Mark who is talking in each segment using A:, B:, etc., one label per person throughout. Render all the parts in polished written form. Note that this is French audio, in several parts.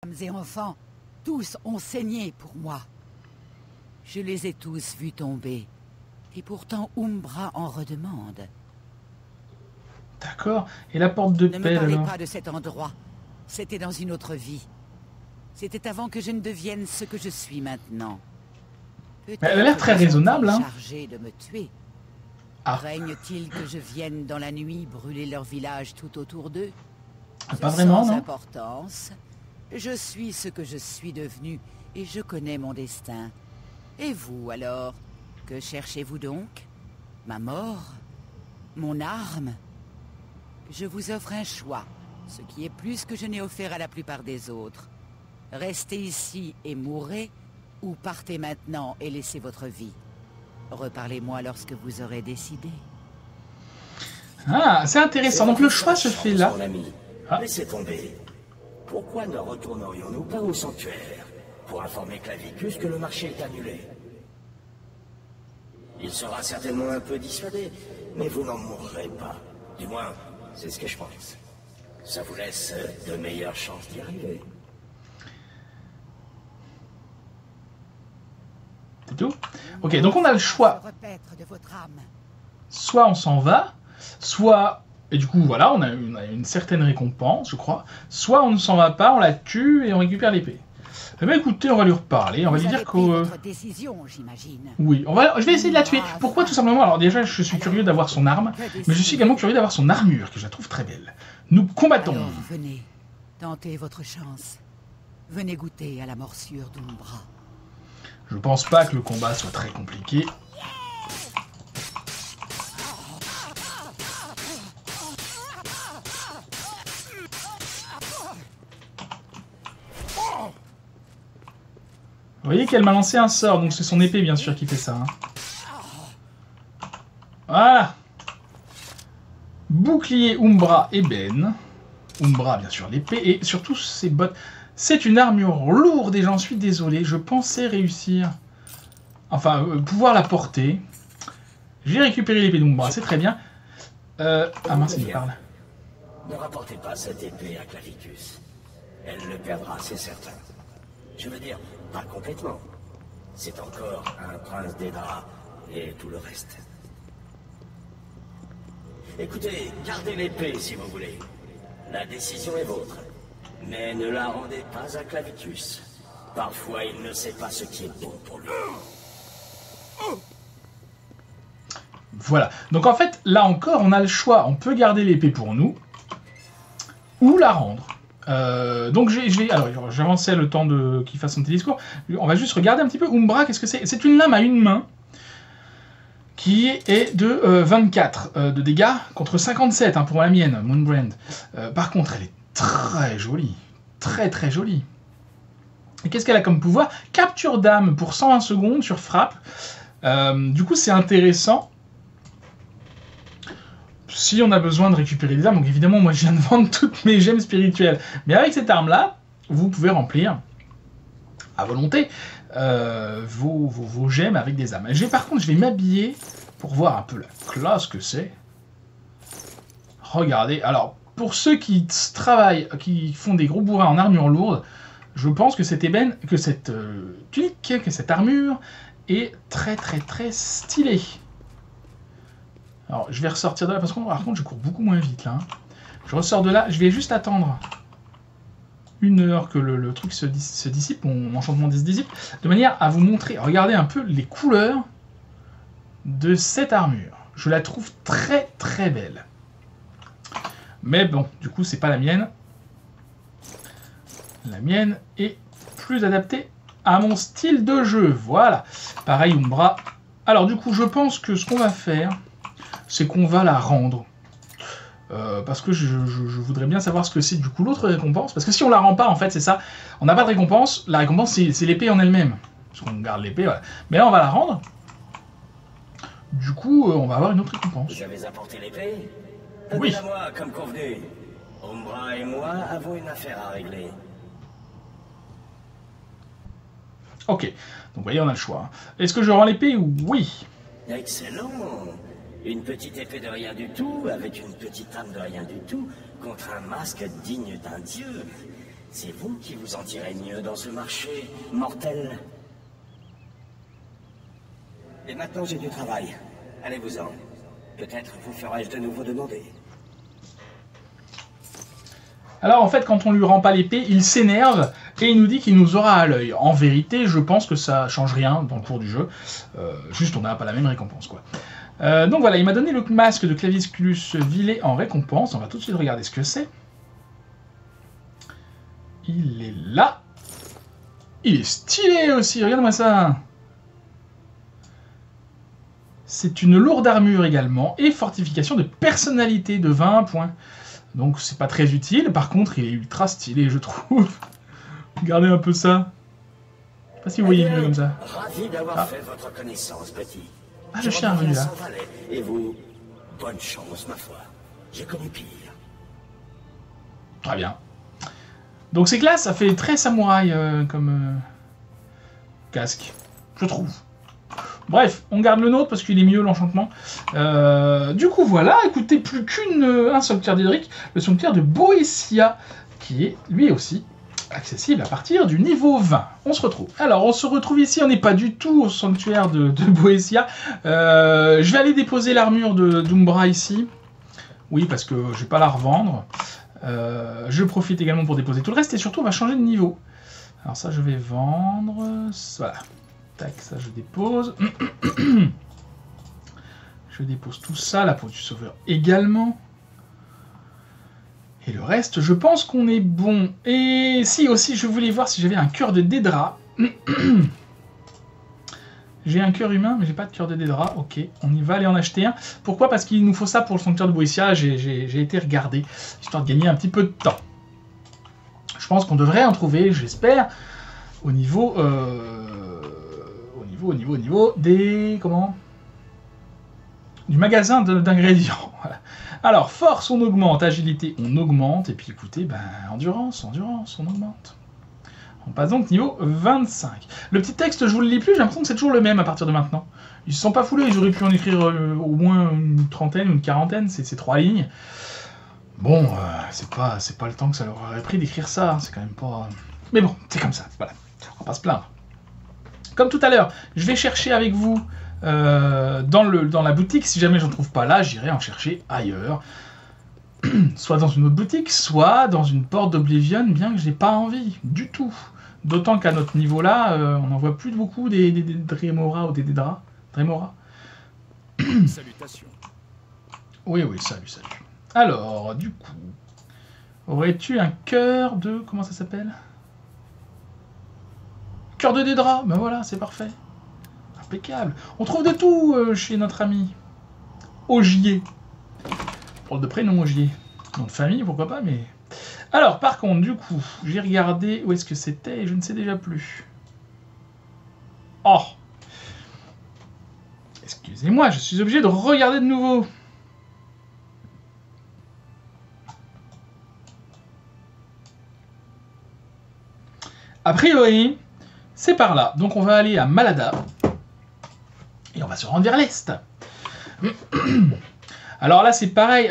A: Femmes et enfants, tous ont saigné pour moi. Je les ai tous vus tomber. Et pourtant Umbra en redemande.
B: D'accord. Et la porte de
A: Ne
B: paix,
A: me parlez
B: alors?
A: pas de cet endroit. C'était dans une autre vie. C'était avant que je ne devienne ce que je suis maintenant.
B: Elle a l'air très raisonnable, hein.
A: Chargé de me tuer.
B: Ah.
A: Règne-t-il que je vienne dans la nuit brûler leur village tout autour d'eux?
B: Pas vraiment,
A: Sans
B: non?
A: importance. Je suis ce que je suis devenu et je connais mon destin. Et vous, alors? Que cherchez-vous donc? Ma mort? Mon arme? Je vous offre un choix, ce qui est plus que je n'ai offert à la plupart des autres. Restez ici et mourrez, ou partez maintenant et laissez votre vie. Reparlez-moi lorsque vous aurez décidé.
B: Ah, c'est intéressant. Donc le choix se fait là.
C: Mon ami,
B: Ah.
C: laissez tomber. Pourquoi ne retournerions-nous pas au sanctuaire pour informer Clavicus que le marché est annulé? Il sera certainement un peu dissuadé, mais vous n'en mourrez pas. Du moins, c'est ce que je pense. Ça vous laisse de meilleures chances d'y arriver.
B: C'est tout? Ok, donc on a le choix.
A: Se repaître de votre âme.
B: Soit on s'en va, soit... Et du coup, voilà, on a une certaine récompense, je crois. Soit on ne s'en va pas, on la tue et on récupère l'épée. Eh bien, écoutez, on va lui reparler. On va
A: Vous
B: lui
A: avez
B: dire
A: pris
B: que...
A: votre décision, j'imagine.
B: Oui, je vais essayer de la tuer. Pourquoi? Tout simplement, alors déjà, je suis curieux d'avoir son arme, mais je suis également curieux d'avoir son armure, que je la trouve très belle. Nous combattons.
A: Alors venez, tentez votre chance. Venez goûter à la morsure d'Umbra.
B: Je pense pas que le combat soit très compliqué. Vous voyez qu'elle m'a lancé un sort, donc c'est son épée bien sûr qui fait ça. Hein. Voilà. Bouclier Umbra ébène. Umbra bien sûr l'épée et surtout ses bottes. C'est une armure lourde et j'en suis désolé. Je pensais réussir, enfin pouvoir la porter. J'ai récupéré l'épée d'Umbra, c'est très bien. Ah mince, il me parle.
C: Ne rapportez pas cette épée à Clavicus. Elle le perdra, c'est certain. Je veux dire, pas complètement. C'est encore un prince des draps et tout le reste. Écoutez, gardez l'épée si vous voulez. La décision est vôtre. Mais ne la rendez pas à Clavicus. Parfois, il ne sait pas ce qui est bon pour lui.
B: Voilà. Donc en fait, là encore, on a le choix. On peut garder l'épée pour nous ou la rendre. Donc alors j'avançais le temps qu'il fasse son petit discours. On va juste regarder un petit peu Umbra, qu'est-ce que c'est? C'est une lame à une main qui est de 24 de dégâts contre 57 hein, pour la mienne, Moonbrand. Par contre, elle est très jolie. Très très jolie. Et qu'est-ce qu'elle a comme pouvoir? Capture d'âme pour 120 secondes sur frappe. Du coup, c'est intéressant. Si on a besoin de récupérer des armes, donc évidemment, moi je viens de vendre toutes mes gemmes spirituelles. Mais avec cette arme-là, vous pouvez remplir à volonté vos gemmes avec des armes. Par contre, je vais m'habiller pour voir un peu la classe que c'est. Regardez, alors, pour ceux qui travaillent, qui font des gros bourrins en armure lourde, je pense que cette ébène, que cette tunique, que cette armure est très très très stylée. Alors, je vais ressortir de là, parce que par contre, je cours beaucoup moins vite, là. Je ressors de là, je vais juste attendre 1 heure que le truc se dissipe, mon enchantement se dissipe, de manière à vous montrer, regardez un peu les couleurs de cette armure. Je la trouve très très belle. Mais bon, du coup, c'est pas la mienne. La mienne est plus adaptée à mon style de jeu. Voilà. Pareil, Umbra. Alors, du coup, je pense que ce qu'on va faire, c'est qu'on va la rendre. Parce que je voudrais bien savoir ce que c'est du coup l'autre récompense. Parce que si on la rend pas, en fait, c'est ça. On n'a pas de récompense. La récompense, c'est l'épée en elle-même. Parce qu'on garde l'épée, voilà. Mais là, on va la rendre. Du coup, on va avoir une autre récompense.
C: Vous avez apporté l'épée?
B: Oui.
C: Donnez-la moi, comme convenu. Umbra et moi avons une affaire à régler.
B: Ok. Donc, vous voyez, on a le choix. Est-ce que je rends l'épée? Oui.
C: Excellent. Une petite épée de rien du tout, avec une petite âme de rien du tout, contre un masque digne d'un dieu. C'est vous qui vous en tirez mieux dans ce marché mortel. Et maintenant j'ai du travail. Allez-vous-en. Peut-être vous ferai-je de nouveau demander.
B: Alors en fait, quand on lui rend pas l'épée, il s'énerve et il nous dit qu'il nous aura à l'œil. En vérité, je pense que ça change rien dans le cours du jeu. Juste, on n'a pas la même récompense, quoi. Donc voilà, il m'a donné le masque de Clavicus Villet en récompense. On va tout de suite regarder ce que c'est. Il est là. Il est stylé aussi, regarde-moi ça. C'est une lourde armure également et fortification de personnalité de 20 points. Donc c'est pas très utile, par contre il est ultra stylé je trouve. Regardez un peu ça. Je sais pas si vous voyez mieux comme ça.
C: Ravi d'avoir fait votre connaissance, petit.
B: Ah, le chien est revenu là.
C: Et vous, bonne chance ma foi. J'ai connu pire.
B: Très bien. Donc c'est classe, ça fait très samouraï comme casque, je trouve. Bref, on garde le nôtre parce qu'il est mieux l'enchantement. Du coup, voilà, écoutez, plus qu'un sanctuaire d'Edric, le sanctuaire de Boessia, qui est lui aussi accessible à partir du niveau 20. On se retrouve. Alors, on se retrouve ici, on n'est pas du tout au sanctuaire de Boessia. Je vais aller déposer l'armure d'Umbra ici. Oui, parce que je ne vais pas la revendre. Je profite également pour déposer tout le reste et surtout, on va changer de niveau. Alors ça, je vais vendre. Voilà. Tac, ça je dépose. Je dépose tout ça, la peau du sauveur également. Et le reste, je pense qu'on est bon. Et si aussi, je voulais voir si j'avais un cœur de Dédra. J'ai un cœur humain, mais j'ai pas de cœur de Dédra. Ok, on y va aller en acheter un. Pourquoi? Parce qu'il nous faut ça pour le sanctuaire de Boessia. J'ai été regarder, histoire de gagner un petit peu de temps. Je pense qu'on devrait en trouver, j'espère, au niveau des... comment? Du magasin d'ingrédients. Voilà. Alors, force, on augmente. Agilité, on augmente. Et puis, écoutez, ben, endurance, on augmente. On passe donc niveau 25. Le petit texte, je vous le lis plus, j'ai l'impression que c'est toujours le même à partir de maintenant. Ils se sont pas foulés, ils auraient pu en écrire au moins une trentaine ou une quarantaine, c'est 3 lignes. Bon, c'est pas le temps que ça leur aurait pris d'écrire ça, hein, c'est quand même pas... Mais bon, c'est comme ça, voilà. On va pas se plaindre. Comme tout à l'heure, je vais chercher avec vous dans la boutique. Si jamais j'en trouve pas là, j'irai en chercher ailleurs. Soit dans une autre boutique, soit dans une porte d'Oblivion, bien que je n'ai pas envie du tout. D'autant qu'à notre niveau-là, on n'en voit plus beaucoup des Dremora ou des Dédra. Dremora.
D: Salutations.
B: Oui, salut. Alors, du coup, aurais-tu un cœur de... Comment ça s'appelle? Cœur de Dédra, ben voilà, c'est parfait. Impeccable. On trouve de tout chez notre ami Ogier. Pour de prénom Ogier. Nom de famille, pourquoi pas, mais... Alors, par contre, du coup, j'ai regardé où est-ce que c'était et je ne sais déjà plus. Oh! Excusez-moi, je suis obligé de regarder de nouveau. A priori, c'est par là. Donc on va aller à Malada. Et on va se rendre vers l'est. Alors là, c'est pareil.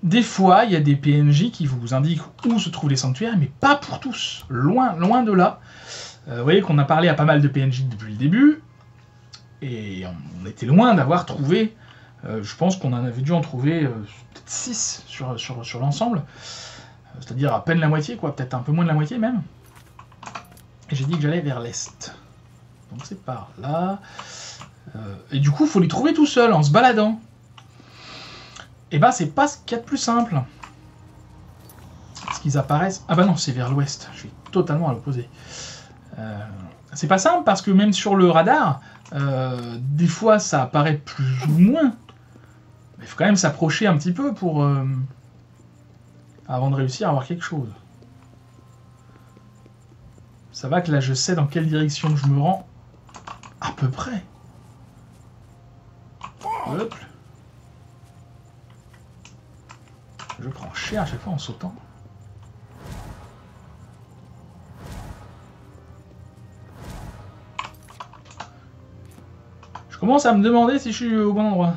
B: Des fois, il y a des PNJ qui vous indiquent où se trouvent les sanctuaires, mais pas pour tous. Loin de là. Vous voyez qu'on a parlé à pas mal de PNJ depuis le début. Et on était loin d'avoir trouvé... je pense qu'on en avait dû en trouver peut-être 6 sur l'ensemble. C'est-à-dire à peine la moitié, quoi. Peut-être un peu moins de la moitié, même. Et j'ai dit que j'allais vers l'est. Donc c'est par là. Et du coup, il faut les trouver tout seul, en se baladant. Et ben, c'est pas ce qu'il y a de plus simple. Parce qu'ils apparaissent... Ah bah non, c'est vers l'ouest. Je suis totalement à l'opposé. C'est pas simple, parce que même sur le radar, des fois, ça apparaît plus ou moins. Mais il faut quand même s'approcher un petit peu pour... avant de réussir à avoir quelque chose. Ça va que là, je sais dans quelle direction je me rends. À peu près. Hop. Je prends cher à chaque fois en sautant. Je commence à me demander si je suis au bon endroit.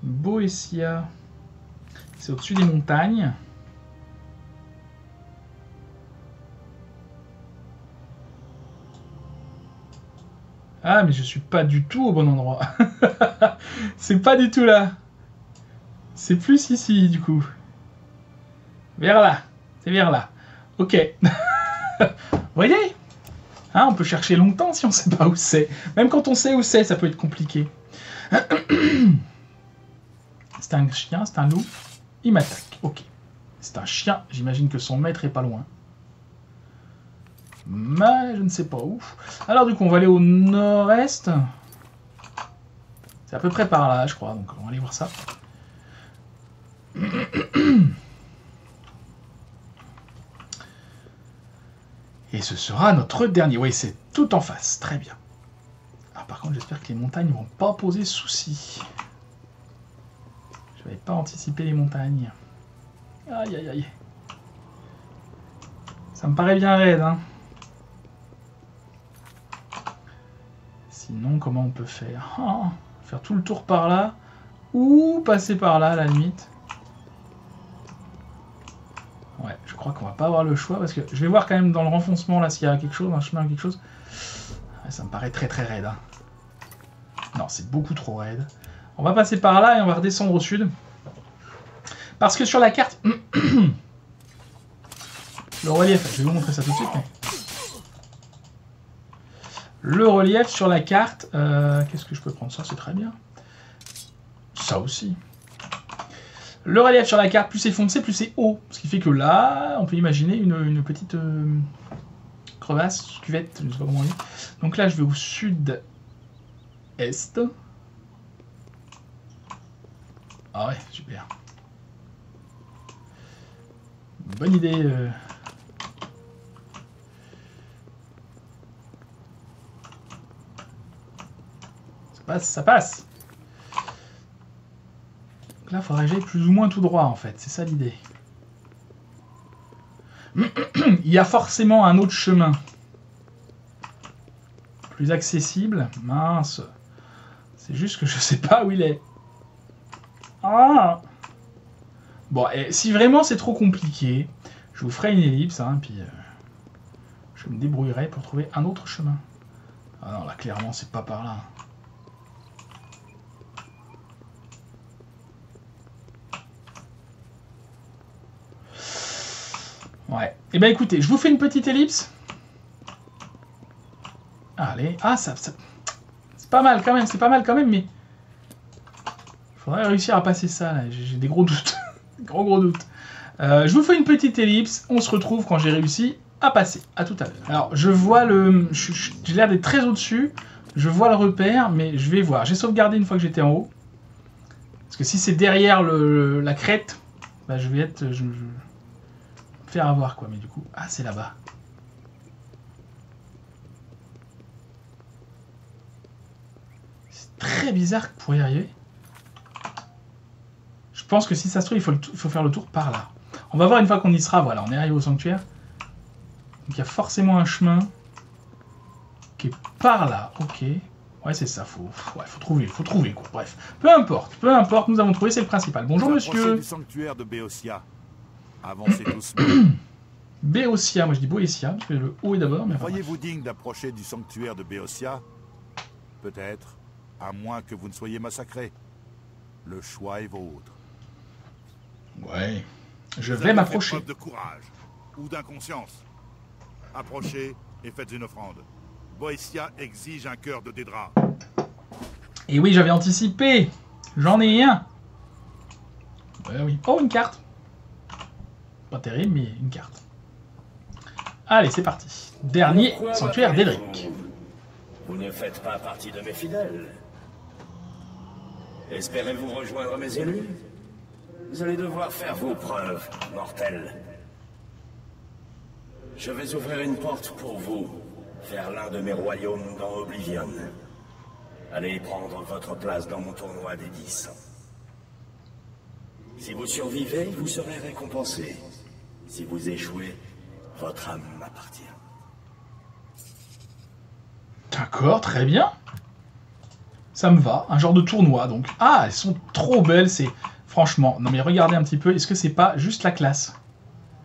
B: Boessia. C'est au-dessus des montagnes. Ah, mais je suis pas du tout au bon endroit. C'est pas du tout là. C'est plus ici, du coup. Vers là. C'est vers là. Ok. Vous voyez, hein, on peut chercher longtemps si on sait pas où c'est. Même quand on sait où c'est, ça peut être compliqué. C'est un chien, c'est un loup. Il m'attaque. Ok. C'est un chien. J'imagine que son maître est pas loin. Mais je ne sais pas où. Alors du coup, on va aller au nord-est. C'est à peu près par là, je crois. Donc on va aller voir ça. Et ce sera notre dernier. Oui, c'est tout en face. Très bien. Ah, par contre, j'espère que les montagnes ne vont pas poser souci. Je n'avais pas anticipé les montagnes. Aïe, aïe, aïe. Ça me paraît bien raide, hein. Sinon, comment on peut faire? Faire tout le tour par là. Ou passer par là, à la limite. Ouais, je crois qu'on va pas avoir le choix. Parce que je vais voir quand même dans le renfoncement, là, s'il y a quelque chose, un chemin, quelque chose. Ouais, ça me paraît très très raide. Hein. Non, c'est beaucoup trop raide. On va passer par là et on va redescendre au sud. Parce que sur la carte... le relief, je vais vous montrer ça tout de suite. Mais... le relief sur la carte... qu'est-ce que je peux prendre? Ça, c'est très bien. Ça aussi. Le relief sur la carte, plus c'est foncé, plus c'est haut. Ce qui fait que là, on peut imaginer une petite crevasse, cuvette, je ne sais pas comment on dit. Donc là, je vais au sud-est. Ah ouais, super. Bonne idée. Ça passe, ça passe. Donc là, il faudrait que j'aille plus ou moins tout droit, en fait. C'est ça l'idée. Il y a forcément un autre chemin. Plus accessible. Mince. C'est juste que je sais pas où il est. Ah! Bon, et si vraiment c'est trop compliqué, je vous ferai une ellipse, hein, puis je me débrouillerai pour trouver un autre chemin. Ah non, là, clairement, c'est pas par là. Ouais. Eh bien, écoutez, je vous fais une petite ellipse. Allez. Ah, ça c'est pas mal quand même, c'est pas mal quand même, mais... il faudrait réussir à passer ça, là. J'ai des gros doutes. Gros doutes. Je vous fais une petite ellipse. On se retrouve quand j'ai réussi à passer. À tout à l'heure. Alors, je vois le... j'ai l'air d'être très au-dessus. Je vois le repère, mais je vais voir. J'ai sauvegardé une fois que j'étais en haut. Parce que si c'est derrière la crête, bah, je vais être... je faire avoir, quoi. Mais du coup... ah, c'est là-bas. C'est très bizarre pour y arriver. Je pense que si ça se trouve, il faut faire le tour par là. On va voir une fois qu'on y sera. Voilà, on est arrivé au sanctuaire. Donc il y a forcément un chemin qui est par là. Ok. Ouais, c'est ça. Faut trouver, quoi. Bref. Peu importe, nous avons trouvé, c'est le principal. Bonjour, monsieur.
D: Du sanctuaire de Béotia. Avancez doucement.
B: Béotia, moi je dis Boétia, parce que le haut est d'abord.
D: Croyez-vous digne d'approcher du sanctuaire de Béotia? Peut-être, à moins que vous ne soyez massacré. Le choix est vôtre.
B: Ouais, je vais m'approcher.
D: Preuve de courage ou d'inconscience. Approchez et faites une offrande. Boétia exige un cœur de Dédra.
B: Et oui, j'avais anticipé. J'en ai un. Ouais, oui. Oh, une carte. Pas terrible, mais une carte. Allez, c'est parti. Dernier
C: Pourquoi
B: sanctuaire d'Edric.
C: Vous ne faites pas partie de mes fidèles. Espérez-vous rejoindre mes élus? Vous allez devoir faire vos preuves, mortels. Je vais ouvrir une porte pour vous, vers l'un de mes royaumes dans Oblivion. Allez prendre votre place dans mon tournoi des 10. Si vous survivez, vous serez récompensé. Si vous échouez, votre âme m'appartient.
B: D'accord, très bien. Ça me va. Un genre de tournoi, donc. Ah, elles sont trop belles. Franchement, non mais regardez un petit peu, est-ce que c'est pas juste la classe?